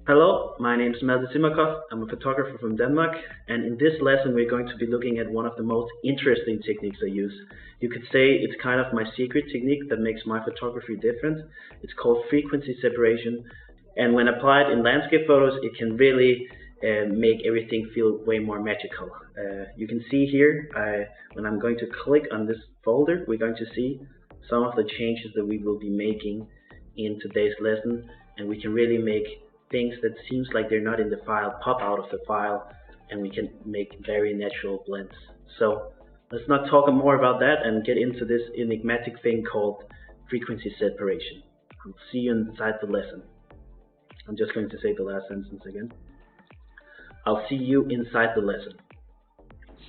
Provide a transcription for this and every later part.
Hello, my name is Malte Simakov. I'm a photographer from Denmark, and in this lesson we're going to be looking at one of the most interesting techniques I use. You could say it's kind of my secret technique that makes my photography different. It's called frequency separation, and when applied in landscape photos, it can really make everything feel way more magical. You can see here, when I'm going to click on this folder, we're going to see some of the changes that we will be making in today's lesson, and we can really make things that seems like they're not in the file pop out of the file, and we can make very natural blends. So let's not talk more about that and get into this enigmatic thing called frequency separation. I'll see you inside the lesson. I'm just going to say the last sentence again. I'll see you inside the lesson.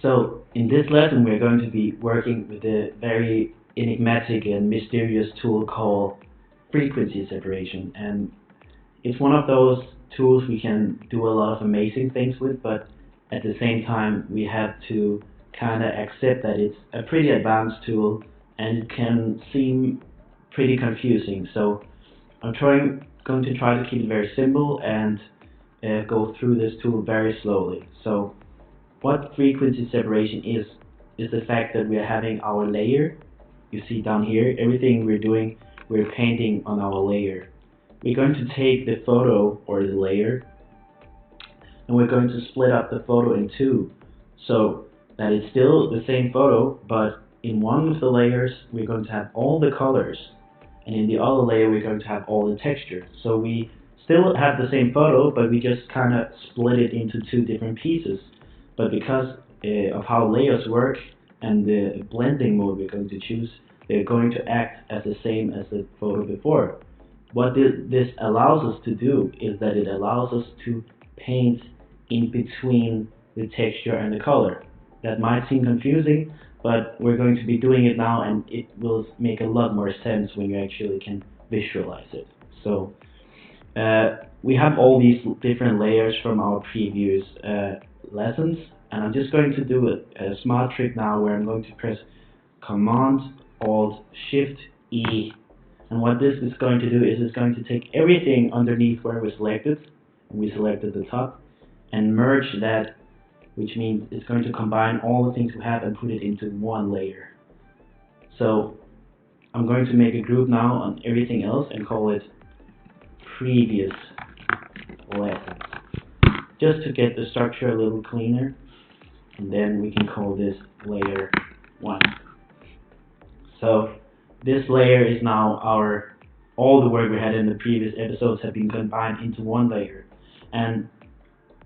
So, in this lesson, we're going to be working with a very enigmatic and mysterious tool called frequency separation. And it's one of those tools we can do a lot of amazing things with, but at the same time, we have to kind of accept that it's a pretty advanced tool and it can seem pretty confusing. So, going to try to keep it very simple and go through this tool very slowly. So, what frequency separation is the fact that we are having our layer. You see down here, everything we're doing, we're painting on our layer. We're going to take the photo or the layer and we're going to split up the photo in two so that it's still the same photo, but in one of the layers we're going to have all the colors, and in the other layer we're going to have all the texture. So we still have the same photo, but we just kind of split it into two different pieces. But because of how layers work and the blending mode we're going to choose, they're going to act as the same as the photo before. What this allows us to do is that it allows us to paint in between the texture and the color. That might seem confusing, but we're going to be doing it now, and it will make a lot more sense when you actually can visualize it. So we have all these different layers from our previous lessons, and I'm just going to do a smart trick now where I'm going to press Command Alt Shift E, and what this is going to do is it's going to take everything underneath where we selected the top, and merge that, which means it's going to combine all the things we have and put it into one layer. So I'm going to make a group now on everything else and call it previous lessons, just to get the structure a little cleaner, and then we can call this layer 1. So this layer is now all the work we had in the previous episodes have been combined into one layer, and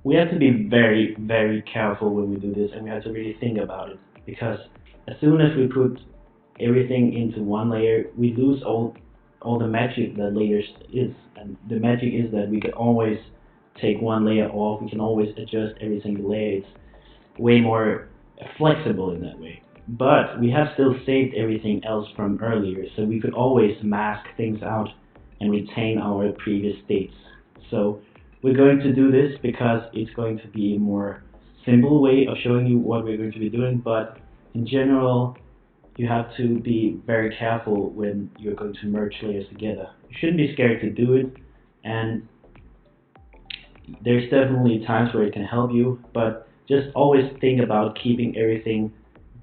we have to be very, very careful when we do this, and we have to really think about it, because as soon as we put everything into one layer, we lose all the magic that layers is. And the magic is that we can always take one layer off, we can always adjust every single layer. It's way more flexible in that way. But we have still saved everything else from earlier, so we could always mask things out and retain our previous states. So we're going to do this because it's going to be a more simple way of showing you what we're going to be doing, but in general, you have to be very careful when you're going to merge layers together. You shouldn't be scared to do it, and there's definitely times where it can help you, but just always think about keeping everything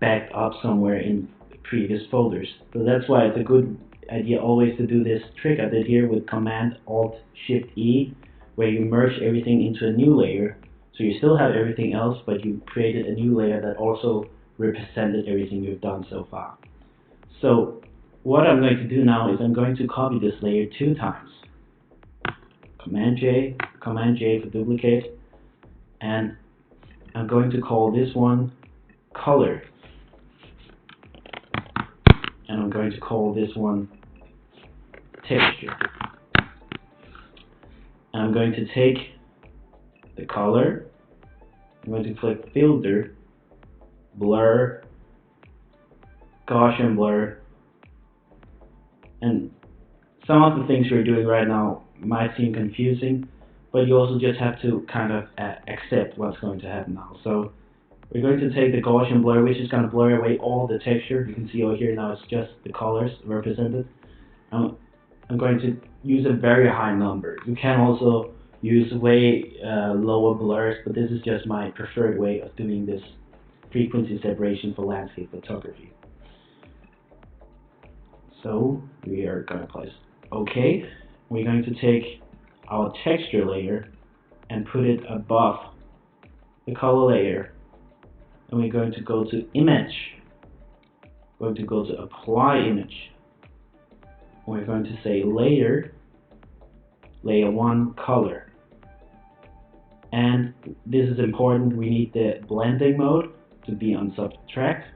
backed up somewhere in previous folders. So that's why it's a good idea always to do this trick I did here with Command Alt Shift E, where you merge everything into a new layer. So you still have everything else, but you created a new layer that also represented everything you've done so far. So what I'm going to do now is I'm going to copy this layer 2 times. Command J for duplicate, and I'm going to call this one color, and I'm going to call this one texture. And I'm going to take the color, I'm going to click filter, blur, Gaussian blur, and some of the things we're doing right now might seem confusing, but you also just have to kind of accept what's going to happen now. So we're going to take the Gaussian blur, which is going to blur away all the texture. You can see over here now it's just the colors represented. I'm going to use a very high number. You can also use way lower blurs, but this is just my preferred way of doing this frequency separation for landscape photography. So we are going to place OK. We're going to take our texture layer and put it above the color layer, and we're going to go to image. We're going to go to apply image. We're going to say layer 1 color, and this is important. We need the blending mode to be on subtract.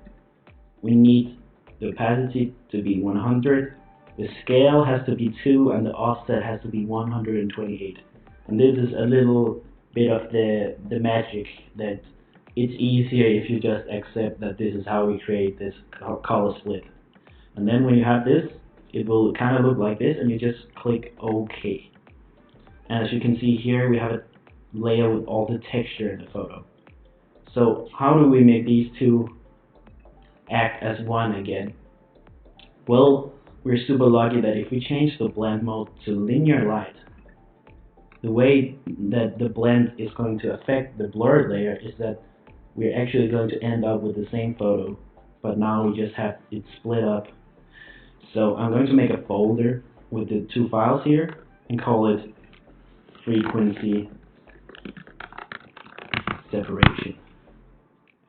We need the opacity to be 100. The scale has to be 2, and the offset has to be 128. And this is a little bit of the magic, that it's easier if you just accept that this is how we create this color split. And then when you have this, it will kind of look like this, and you just click OK. And as you can see here, we have a layer with all the texture in the photo. So how do we make these two act as one again? Well, we're super lucky that if we change the blend mode to linear light, the way that the blend is going to affect the blurred layer is that we're actually going to end up with the same photo, but now we just have it split up. So I'm going to make a folder with the two files here and call it frequency separation.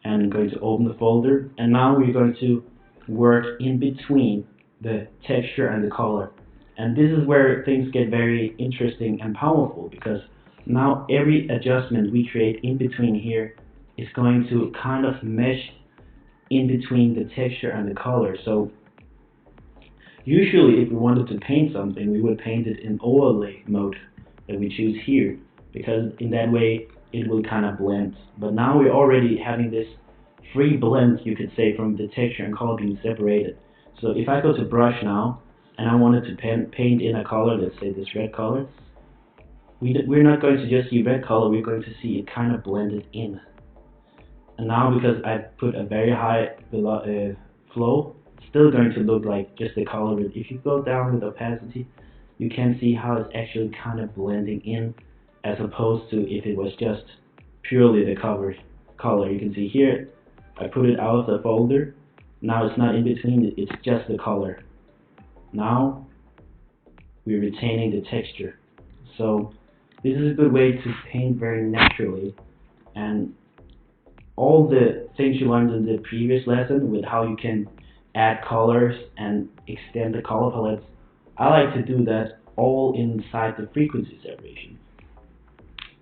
And I'm going to open the folder, and now we're going to work in between the texture and the color. And this is where things get very interesting and powerful, because now every adjustment we create in between here is going to kind of mesh in between the texture and the color. So usually if we wanted to paint something, we would paint it in overlay mode that we choose here, because in that way it will kind of blend. But now we're already having this free blend, you could say, from the texture and color being separated. So if I go to brush now, and I wanted to paint in a color, let's say this red color, we're not going to just see red color, we're going to see it kind of blended in. And now because I put a very high flow, it's still going to look like just the color. But if you go down with opacity, you can see how it's actually kind of blending in, as opposed to if it was just purely the color. You can see here, I put it out of the folder. Now it's not in between, it's just the color. Now we're retaining the texture. So this is a good way to paint very naturally, and all the things you learned in the previous lesson with how you can add colors and extend the color palettes, I like to do that all inside the frequency separation.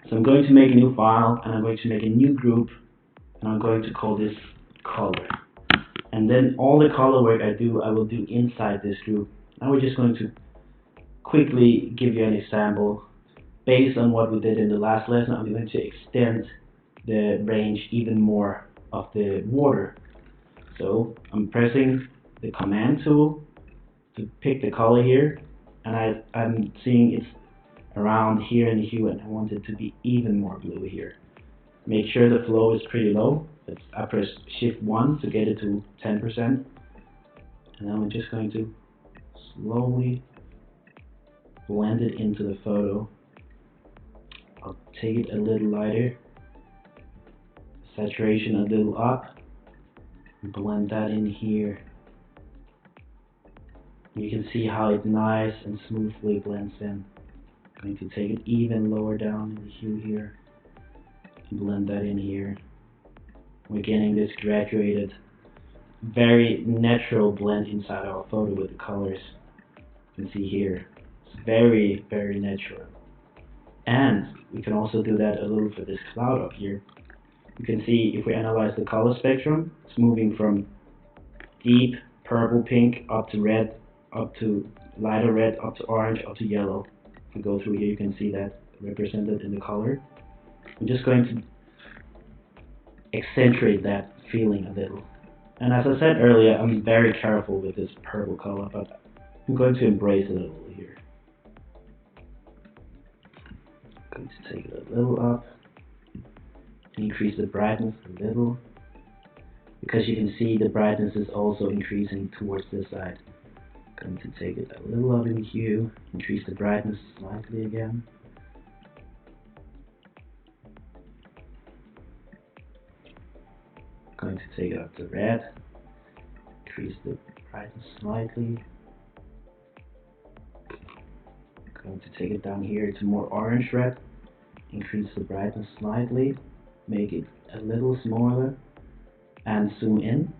So I'm going to make a new file, and I'm going to make a new group, and I'm going to call this color. And then all the color work I will do inside this group. Now we're just going to quickly give you an example. Based on what we did in the last lesson, I'm going to extend the range even more of the water. So I'm pressing the command tool to pick the color here, and I'm seeing it's around here in the hue, and I want it to be even more blue here. Make sure the flow is pretty low. I press Shift 1 to get it to 10%, and then we're just going to slowly blend it into the photo. I'll take it a little lighter, saturation a little up, and blend that in here. You can see how it nice and smoothly blends in. I'm going to take it even lower down in the hue here and blend that in here. We're getting this graduated, very natural blend inside our photo with the colors. You can see here, it's very, very natural. And we can also do that a little for this cloud up here. You can see if we analyze the color spectrum, it's moving from deep purple pink up to red, up to lighter red, up to orange, up to yellow. If we go through here, you can see that represented in the color. I'm just going to accentuate that feeling a little. And as I said earlier, I'm very careful with this purple color, but I'm going to embrace it a little here. I'm going to take it a little up, increase the brightness a little, because you can see the brightness is also increasing towards this side. I'm going to take it a little up in hue, increase the brightness slightly again. going to take it up to red, increase the brightness slightly. Going to take it down here to more orange red, increase the brightness slightly, make it a little smaller, and zoom in.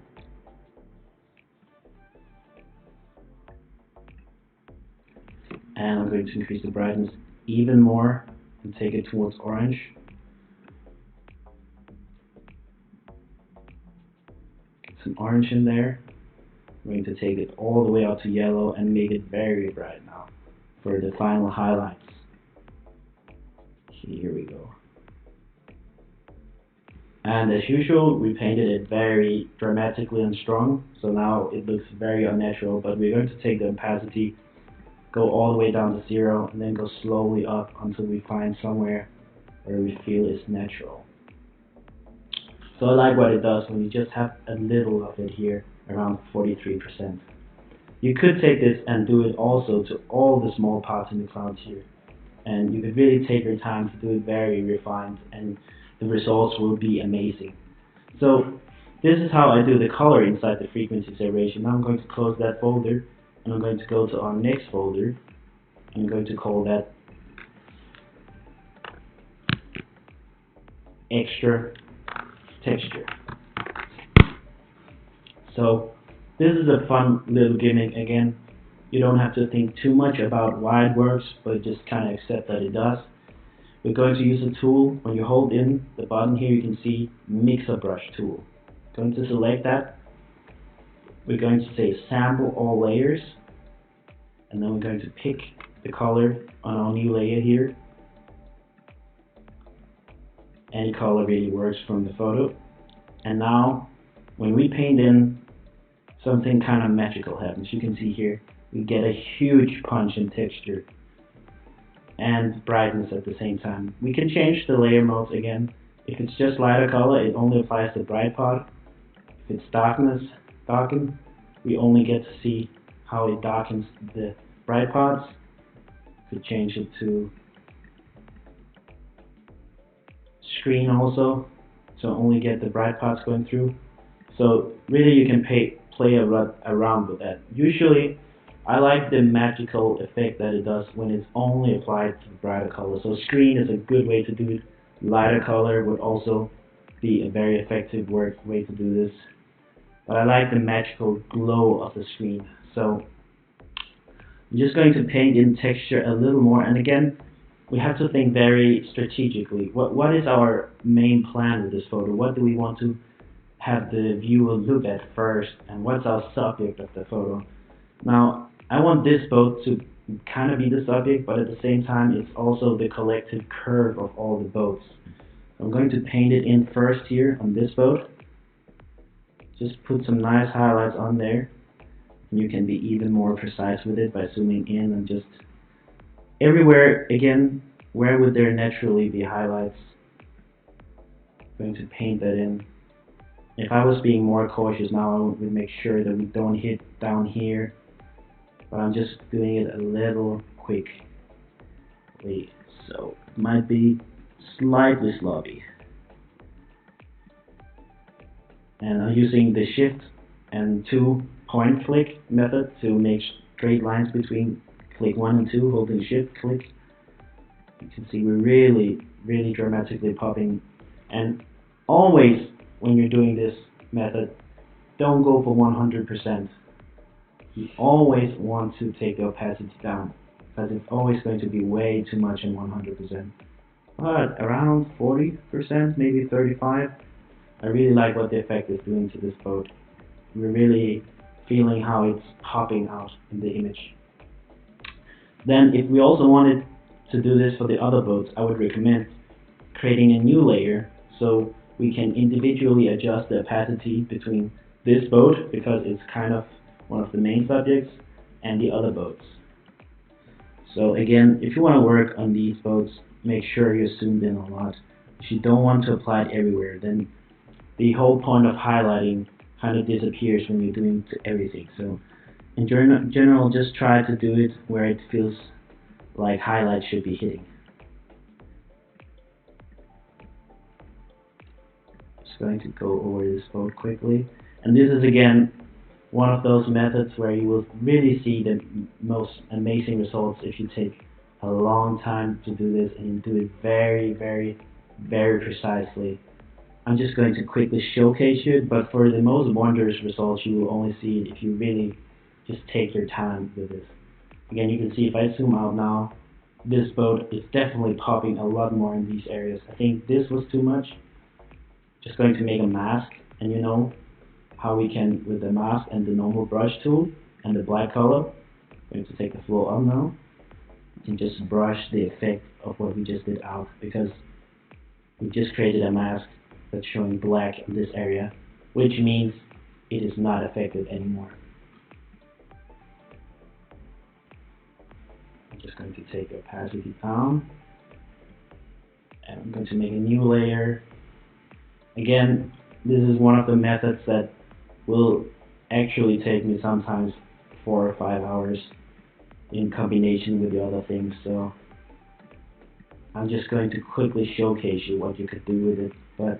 And I'm going to increase the brightness even more and take it towards orange. Get some orange in there. I'm going to take it all the way out to yellow and make it very bright now for the final highlights. Here we go. And as usual, we painted it very dramatically and strong, so now it looks very unnatural, but we're going to take the opacity, go all the way down to 0, and then go slowly up until we find somewhere where we feel is natural. So I like what it does when you just have a little of it here, around 43%. You could take this and do it also to all the small parts in the clouds here, and you could really take your time to do it very refined, and the results will be amazing. So this is how I do the color inside the frequency separation. Now I'm going to close that folder, and I'm going to go to our next folder. I'm going to call that extra texture. So this is a fun little gimmick. Again, you don't have to think too much about why it works, but just kind of accept that it does. We're going to use a tool. When you hold in the button here, you can see Mixer Brush tool. Going to select that. We're going to say sample all layers, and then we're going to pick the color on our new layer here. Any color really works from the photo. And now when we paint in, something kind of magical happens. You can see here we get a huge punch in texture and brightness at the same time. We can change the layer modes again. If it's just lighter color, it only applies the bright part. If it's darken, we only get to see how it darkens the bright parts. Could change it to screen also, so only get the bright parts going through. So really you can play around with that. Usually I like the magical effect that it does when it's only applied to the brighter color. So screen is a good way to do it. Lighter color would also be a very effective way to do this. But I like the magical glow of the screen. So I'm just going to paint in texture a little more, and again, we have to think very strategically. What is our main plan with this photo? What do we want to have the viewer look at first, and what's our subject of the photo? Now, I want this boat to kind of be the subject, but at the same time, it's also the collective curve of all the boats. I'm going to paint it in first here on this boat. Just put some nice highlights on there. You can be even more precise with it by zooming in and just everywhere. Again, where would there naturally be highlights? I'm going to paint that in. If I was being more cautious now, I would make sure that we don't hit down here, but I'm just doing it a little quickly, so it might be slightly sloppy. And I'm using the shift and 2 point click method to make straight lines between click 1 and 2, holding shift click. You can see we're really dramatically popping. And always when you're doing this method, don't go for 100%. You always want to take the opacity down, because it's always going to be way too much in 100%. But around 40%, maybe 35%. I really like what the effect is doing to this boat. We're really feeling how it's popping out in the image. Then if we also wanted to do this for the other boats, I would recommend creating a new layer so we can individually adjust the opacity between this boat, because it's kind of one of the main subjects, and the other boats. So again, if you want to work on these boats, make sure you're zoomed in a lot. If you don't want to apply it everywhere, then the whole point of highlighting kind of disappears when you're doing everything. So in general, just try to do it where it feels like highlights should be hitting. just going to go over this code quickly. And this is again one of those methods where you will really see the most amazing results if you take a long time to do this and you do it very, very, very precisely. I'm just going to quickly showcase it, but for the most wondrous results you will only see it if you really just take your time with this. Again, you can see if I zoom out now, this boat is definitely popping a lot more in these areas. I think this was too much. Just going to make a mask, and you know how we can, with the mask and the normal brush tool and the black color, I'm going to take the flow up now and just brush the effect of what we just did out, because we just created a mask that's showing black in this area, which means it is not effective anymore. I'm just going to take opacity down, and I'm going to make a new layer. Again, this is one of the methods that will actually take me sometimes 4 or 5 hours in combination with the other things, so I'm just going to quickly showcase you what you could do with it, but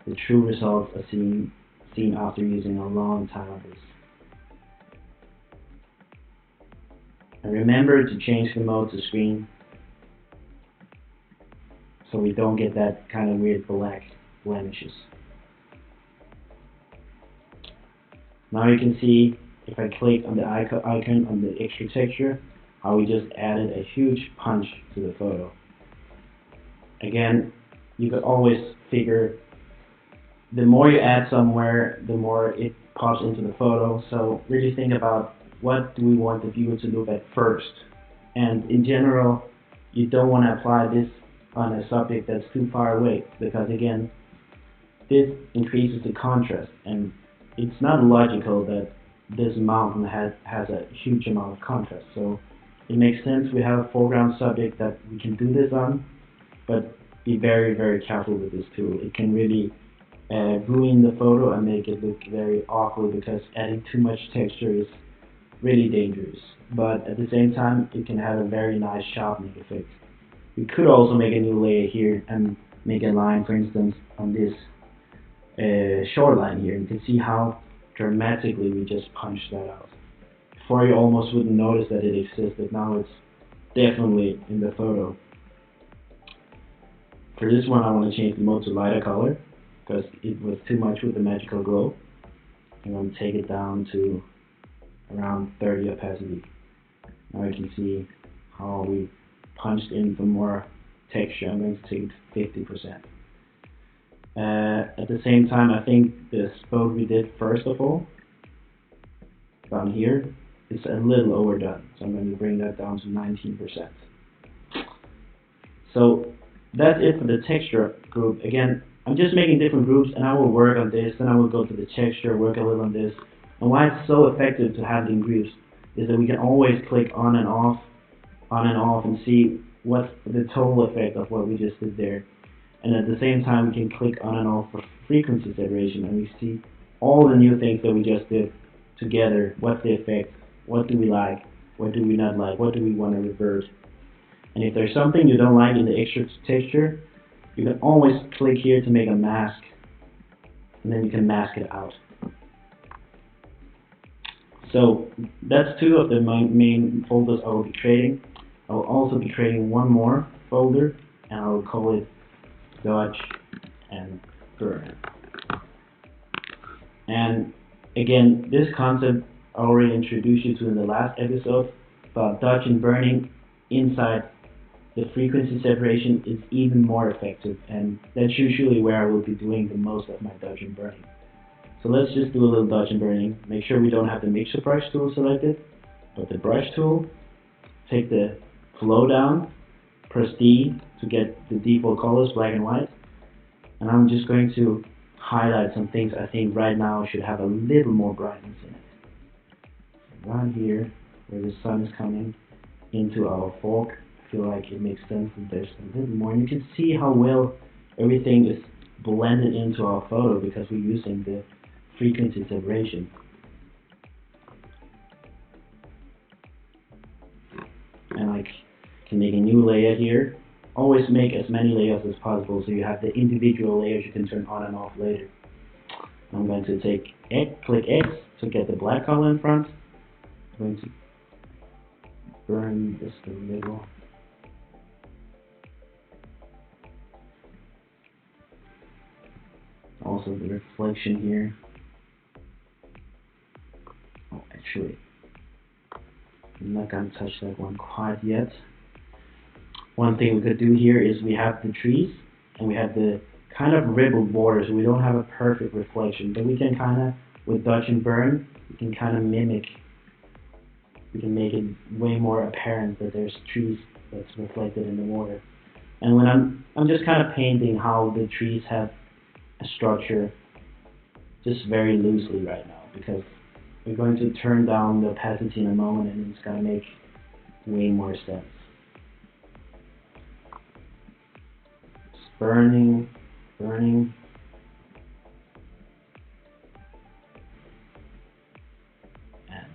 the true results are seen after using a long time of this. And remember to change the mode to screen so we don't get that kind of weird black blemishes. Now you can see, if I click on the icon on the extra texture, how we just added a huge punch to the photo. Again, you could always figure the more you add somewhere, the more it pops into the photo. So really think about, what do we want the viewer to look at first? And in general, you don't want to apply this on a subject that's too far away, because again, this increases the contrast, and it's not logical that this mountain has a huge amount of contrast. So it makes sense we have a foreground subject that we can do this on, but be very, very careful with this tool. It can really ruin the photo and make it look very awkward, because adding too much texture is really dangerous. But at the same time, it can have a very nice sharpening effect. We could also make a new layer here and make a line, for instance, on this shoreline here. You can see how dramatically we just punched that out. Before, you almost wouldn't notice that it existed. Now it's definitely in the photo. For this one, I want to change the mode to lighter color, because it was too much with the magical glow. I'm going to take it down to around 30 opacity. Now you can see how we punched in for more texture. I'm going to take it to 50%. At the same time, I think the spot we did first of all, down here, is a little overdone. So I'm going to bring that down to 19%. So that's it for the texture group. Again, I'm just making different groups, and I will work on this, then I will go to the texture, work a little on this. And why it's so effective to have them groups is that we can always click on and off, and see what's the total effect of what we just did there. And at the same time, we can click on and off for frequency separation, and we see all the new things that we just did together. What's the effect? What do we like? What do we not like? What do we want to revert? And if there's something you don't like in the extra texture, you can always click here to make a mask, and then you can mask it out. So that's 2 of the main folders I will be creating. I will also be creating one more folder, and I will call it Dodge and Burn. And again, this concept I already introduced you to in the last episode, but dodge and burning inside the frequency separation is even more effective, and that's usually where I will be doing the most of my dodge and burning. So let's just do a little dodge and burning. Make sure we don't have the mixer brush tool selected, but the brush tool. Take the flow down, press D to get the default colors, black and white. And I'm just going to highlight some things I think right now should have a little more brightness in it. Right here, where the sun is coming into our fork, I feel like it makes sense that there's a little more. And you can see how well everything is blended into our photo because we're using the frequency separation. And I can make a new layer here, always make as many layers as possible so you have the individual layers you can turn on and off later. I'm going to click X to get the black color in front. I'm going to burn this a little. Also the reflection here. Oh, actually, I'm not going to touch that one quite yet. One thing we could do here is we have the trees and we have the kind of rippled water, so we don't have a perfect reflection, but we can kind of, with dodge and burn, we can kind of mimic, we can make it way more apparent that there's trees that's reflected in the water. And when I'm just kind of painting how the trees have a structure just very loosely right now, because we're going to turn down the opacity in a moment and it's going to make way more sense. Just burning. And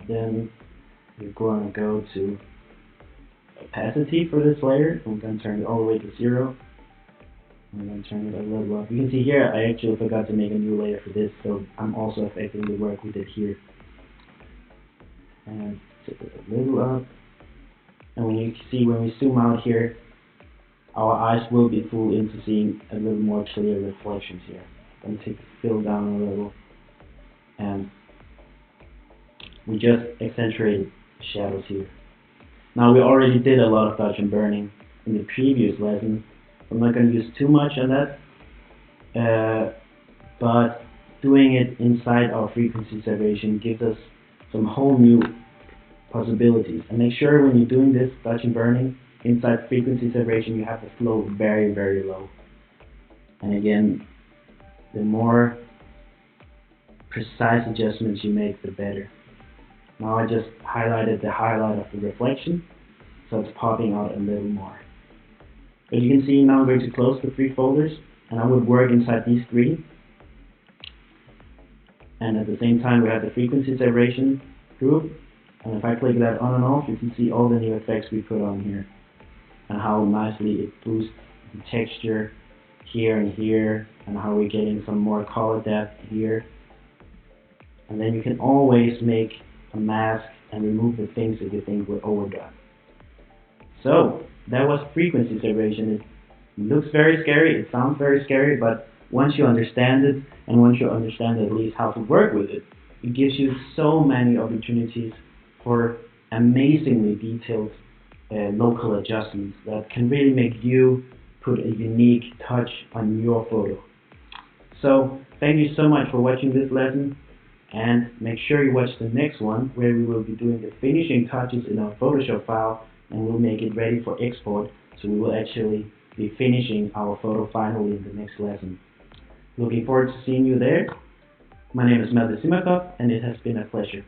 then we're going to go to opacity for this layer. I'm going to turn it all the way to 0. I'm going to turn it a little up. You can see here I actually forgot to make a new layer for this, so I'm also affecting the work we did here. And tip it a little up. And when you see, when we zoom out here, our eyes will be fooled into seeing a little more clear reflections here. I'm going to take the fill down a little, and we just accentuated the shadows here. Now we already did a lot of dodge and burning in the previous lesson. I'm not going to use too much on that, but doing it inside our frequency separation gives us some whole new possibilities. And make sure when you're doing this dodge and burning inside frequency separation, you have the flow very, very low. And again, the more precise adjustments you make, the better. Now I just highlighted the highlight of the reflection, so it's popping out a little more. But you can see now I'm going to close the 3 folders, and I would work inside these 3. And at the same time we have the frequency separation group, and if I click that on and off, you can see all the new effects we put on here, and how nicely it boosts the texture here and here, and how we're getting some more color depth here. And then you can always make a mask and remove the things that you think were overdone. So that was frequency separation. It looks very scary, it sounds very scary, but once you understand it, and once you understand at least how to work with it, it gives you so many opportunities for amazingly detailed local adjustments that can really make you put a unique touch on your photo. So thank you so much for watching this lesson, and make sure you watch the next one where we will be doing the finishing touches in our Photoshop file, and we'll make it ready for export, so we will actually be finishing our photo finally in the next lesson. Looking forward to seeing you there. My name is Melvin Simakov, and it has been a pleasure.